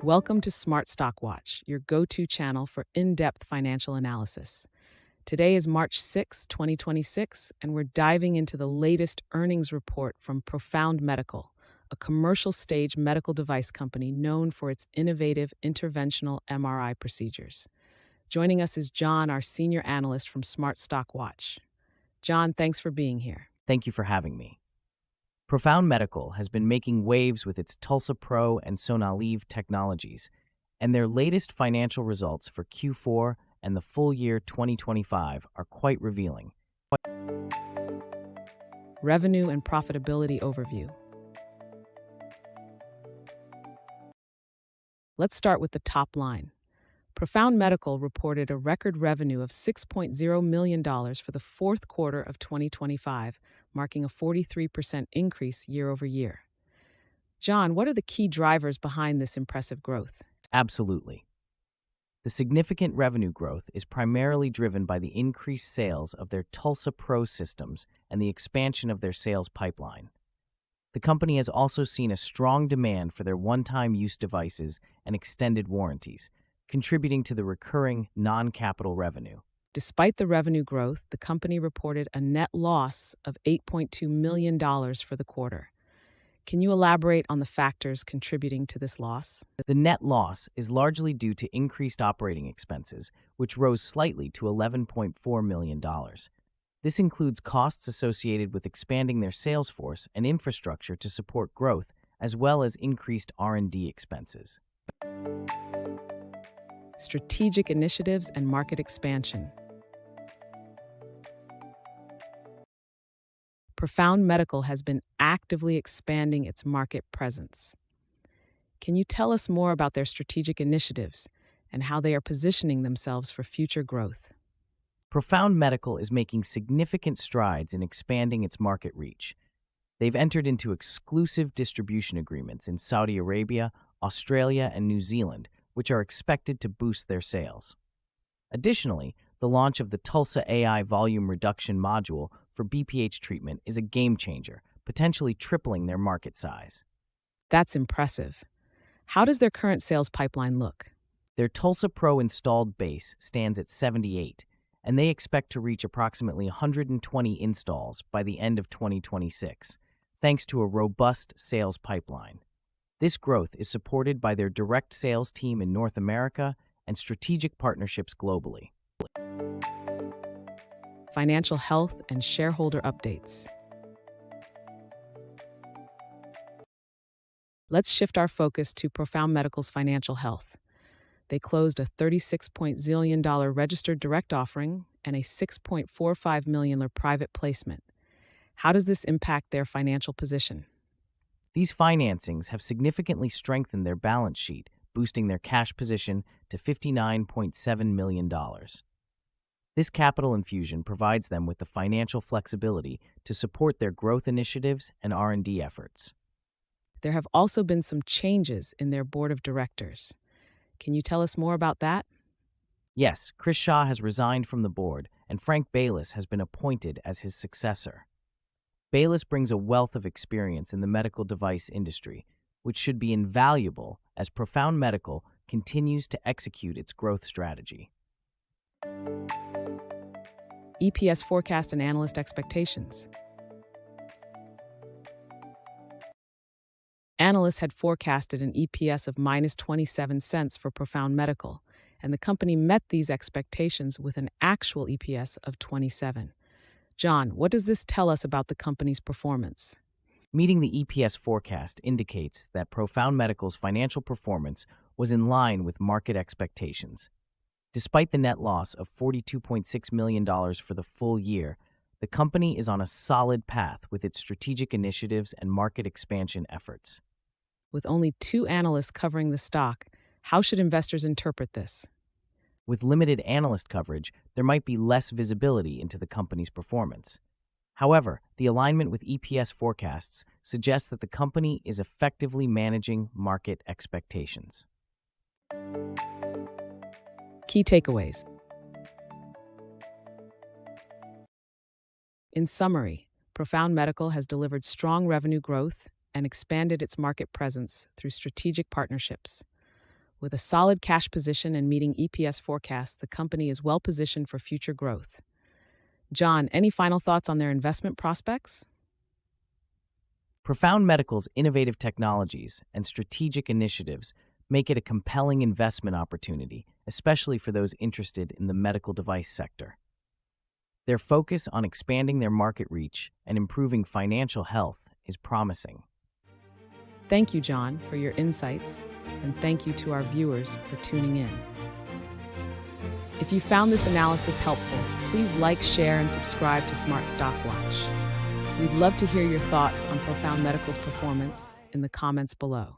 Welcome to Smart Stock Watch, your go-to channel for in-depth financial analysis. Today is March 6, 2026, and we're diving into the latest earnings report from Profound Medical, a commercial-stage medical device company known for its innovative interventional MRI procedures. Joining us is John, our senior analyst from Smart Stock Watch. John, thanks for being here. Thank you for having me. Profound Medical has been making waves with its TULSA-PRO and Sonalive technologies, and their latest financial results for Q4 and the full year 2025 are quite revealing. Revenue and profitability overview. Let's start with the top line. Profound Medical reported a record revenue of $6.0 million for the fourth quarter of 2025, marking a 43% increase year over year. John, what are the key drivers behind this impressive growth? Absolutely. The significant revenue growth is primarily driven by the increased sales of their TULSA-PRO systems and the expansion of their sales pipeline. The company has also seen a strong demand for their one-time use devices and extended warranties, contributing to the recurring non-capital revenue. Despite the revenue growth, the company reported a net loss of $8.2 million for the quarter. Can you elaborate on the factors contributing to this loss? The net loss is largely due to increased operating expenses, which rose slightly to $11.4 million. This includes costs associated with expanding their sales force and infrastructure to support growth, as well as increased R&D expenses. Strategic initiatives and market expansion. Profound Medical has been actively expanding its market presence. Can you tell us more about their strategic initiatives and how they are positioning themselves for future growth? Profound Medical is making significant strides in expanding its market reach. They've entered into exclusive distribution agreements in Saudi Arabia, Australia, and New Zealand, which are expected to boost their sales. Additionally, the launch of the TULSA AI volume reduction module for BPH treatment is a game-changer, potentially tripling their market size. That's impressive. How does their current sales pipeline look? Their TULSA-PRO installed base stands at 78, and they expect to reach approximately 120 installs by the end of 2026, thanks to a robust sales pipeline. This growth is supported by their direct sales team in North America and strategic partnerships globally. Financial health and shareholder updates. Let's shift our focus to Profound Medical's financial health. They closed a $36 million registered direct offering and a $6.45 million private placement. How does this impact their financial position? These financings have significantly strengthened their balance sheet, boosting their cash position to $59.7 million. This capital infusion provides them with the financial flexibility to support their growth initiatives and R&D efforts. There have also been some changes in their board of directors. Can you tell us more about that? Yes, Chris Shaw has resigned from the board, and Frank Bayless has been appointed as his successor. Bayless brings a wealth of experience in the medical device industry, which should be invaluable as Profound Medical continues to execute its growth strategy. EPS forecast and analyst expectations. Analysts had forecasted an EPS of -27 cents for Profound Medical, and the company met these expectations with an actual EPS of 27. John, what does this tell us about the company's performance? Meeting the EPS forecast indicates that Profound Medical's financial performance was in line with market expectations. Despite the net loss of $42.6 million for the full year, the company is on a solid path with its strategic initiatives and market expansion efforts. With only 2 analysts covering the stock, how should investors interpret this? With limited analyst coverage, there might be less visibility into the company's performance. However, the alignment with EPS forecasts suggests that the company is effectively managing market expectations. Key takeaways. In summary, Profound Medical has delivered strong revenue growth and expanded its market presence through strategic partnerships. With a solid cash position and meeting EPS forecasts, the company is well positioned for future growth. John, any final thoughts on their investment prospects? Profound Medical's innovative technologies and strategic initiatives make it a compelling investment opportunity, especially for those interested in the medical device sector. Their focus on expanding their market reach and improving financial health is promising. Thank you, John, for your insights, and thank you to our viewers for tuning in. If you found this analysis helpful, please like, share, and subscribe to Smart Stock Watch. We'd love to hear your thoughts on Profound Medical's performance in the comments below.